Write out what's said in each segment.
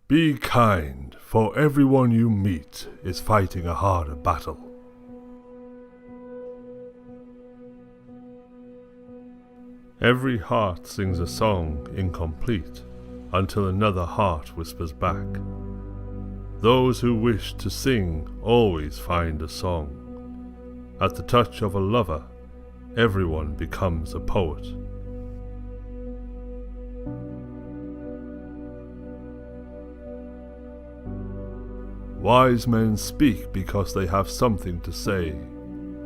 Be kind, for everyone you meet is fighting a harder battle. Every heart sings a song incomplete until another heart whispers back. Those who wish to sing always find a song. At the touch of a lover, everyone becomes a poet. Wise men speak because they have something to say,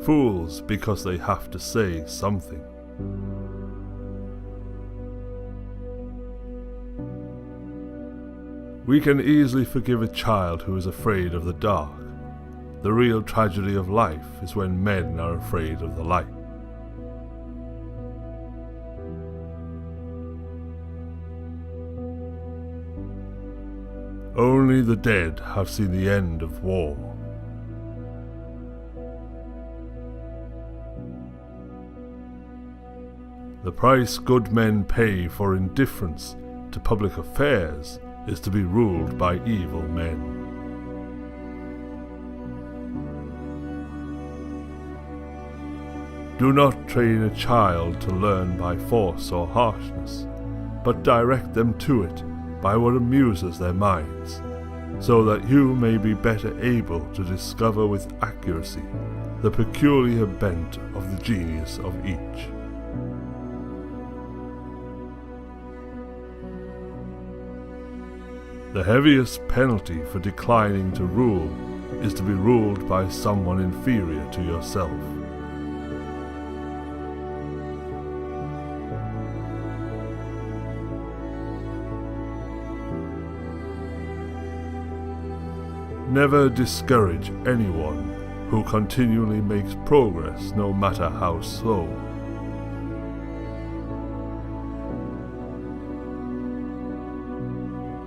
fools because they have to say something. We can easily forgive a child who is afraid of the dark. The real tragedy of life is when men are afraid of the light. Only the dead have seen the end of war. The price good men pay for indifference to public affairs is to be ruled by evil men. Do not train a child to learn by force or harshness, but direct them to it by what amuses their minds, so that you may be better able to discover with accuracy the peculiar bent of the genius of each. The heaviest penalty for declining to rule is to be ruled by someone inferior to yourself. Never discourage anyone who continually makes progress, no matter how slow.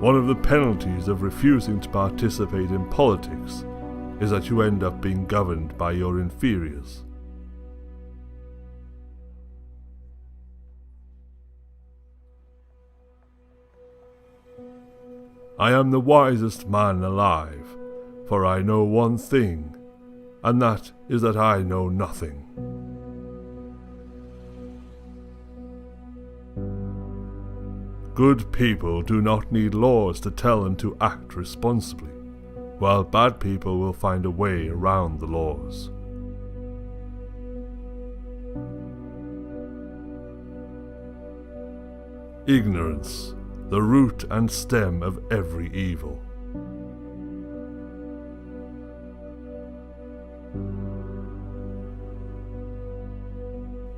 One of the penalties of refusing to participate in politics is that you end up being governed by your inferiors. I am the wisest man alive, for I know one thing, and that is that I know nothing. Good people do not need laws to tell them to act responsibly, while bad people will find a way around the laws. Ignorance, the root and stem of every evil.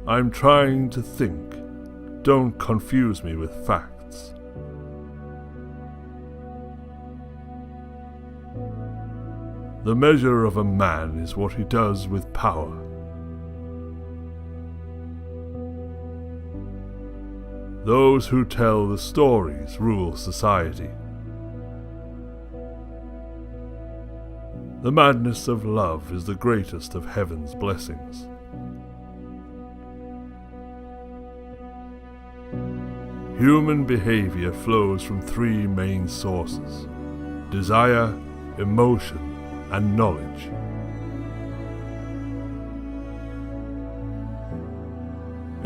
I'm trying to think. Don't confuse me with facts. The measure of a man is what he does with power. Those who tell the stories rule society. The madness of love is the greatest of heaven's blessings. Human behavior flows from three main sources: desire, emotion, and knowledge.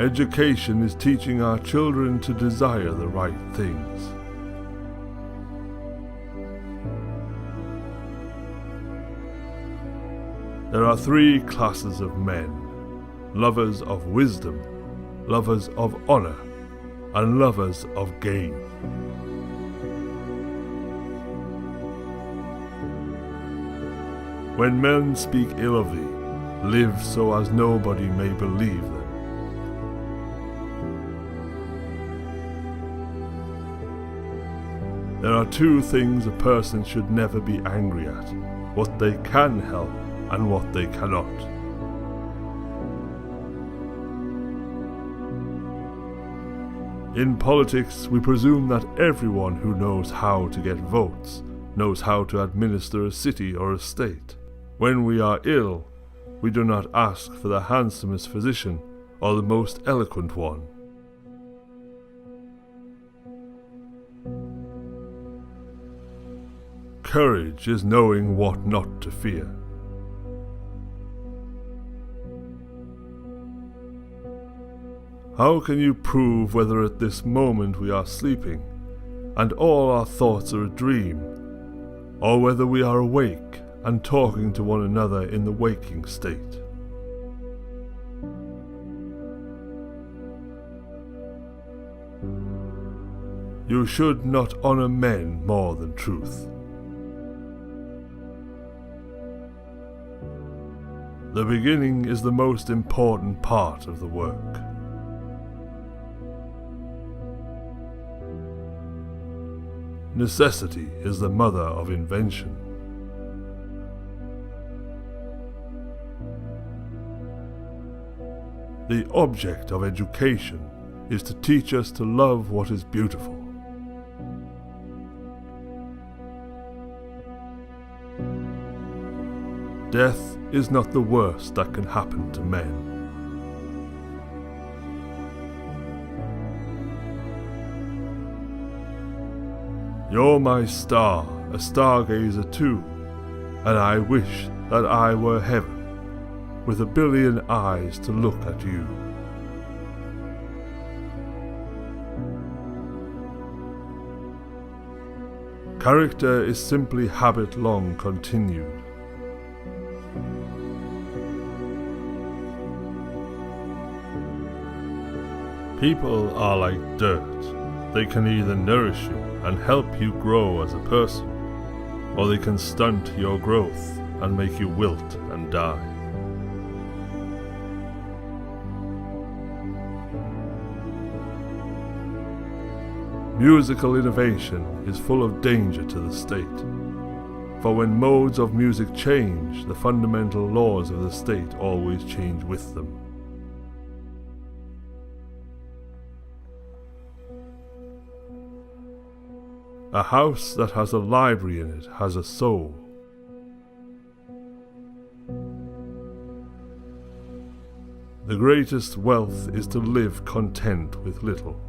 Education is teaching our children to desire the right things. There are three classes of men: lovers of wisdom, lovers of honor, and lovers of gain. When men speak ill of thee, live so as nobody may believe them. There are two things a person should never be angry at: what they can help and what they cannot. In politics, we presume that everyone who knows how to get votes knows how to administer a city or a state. When we are ill, we do not ask for the handsomest physician or the most eloquent one. Courage is knowing what not to fear. How can you prove whether at this moment we are sleeping, and all our thoughts are a dream, or whether we are awake and talking to one another in the waking state? You should not honor men more than truth. The beginning is the most important part of the work. Necessity is the mother of invention. The object of education is to teach us to love what is beautiful. Death is not the worst that can happen to men. You're my star, a stargazer too, and I wish that I were heaven, with a billion eyes to look at you. Character is simply habit long continued. People are like dirt. They can either nourish you and help you grow as a person, or they can stunt your growth and make you wilt and die. Musical innovation is full of danger to the state, for when modes of music change, the fundamental laws of the state always change with them. A house that has a library in it has a soul. The greatest wealth is to live content with little.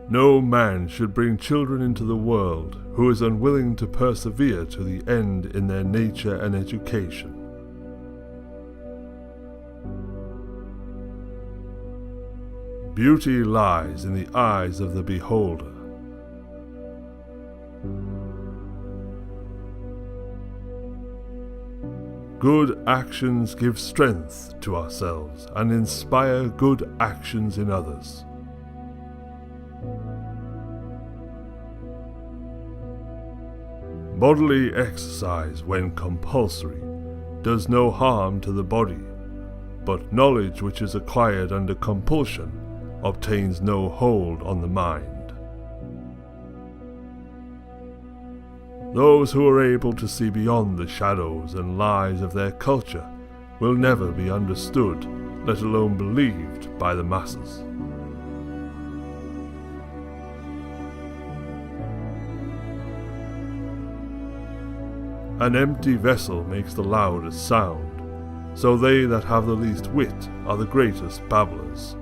No man should bring children into the world who is unwilling to persevere to the end in their nature and education. Beauty lies in the eyes of the beholder. Good actions give strength to ourselves and inspire good actions in others. Bodily exercise, when compulsory, does no harm to the body, but knowledge which is acquired under compulsion obtains no hold on the mind. Those who are able to see beyond the shadows and lies of their culture will never be understood, let alone believed, by the masses. An empty vessel makes the loudest sound, so they that have the least wit are the greatest babblers.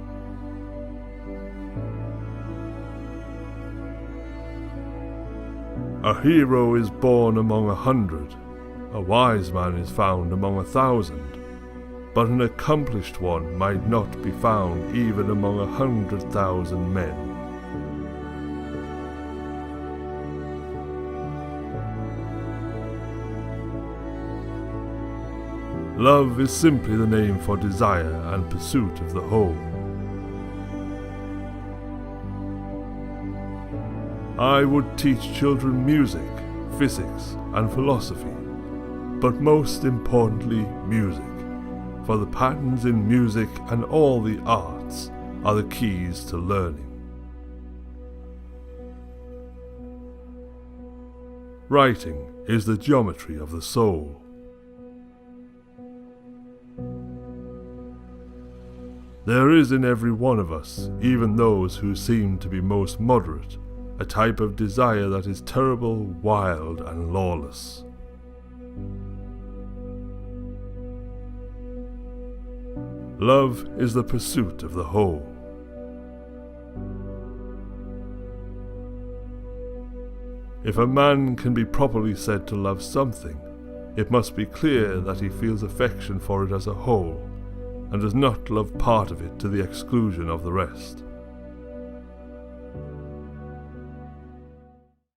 A hero is born among 100, a wise man is found among 1,000, but an accomplished one might not be found even among 100,000 men. Love is simply the name for desire and pursuit of the whole. I would teach children music, physics, and philosophy, but most importantly music, for the patterns in music and all the arts are the keys to learning. Writing is the geometry of the soul. There is in every one of us, even those who seem to be most moderate, a type of desire that is terrible, wild, and lawless. Love is the pursuit of the whole. If a man can be properly said to love something, it must be clear that he feels affection for it as a whole, and does not love part of it to the exclusion of the rest.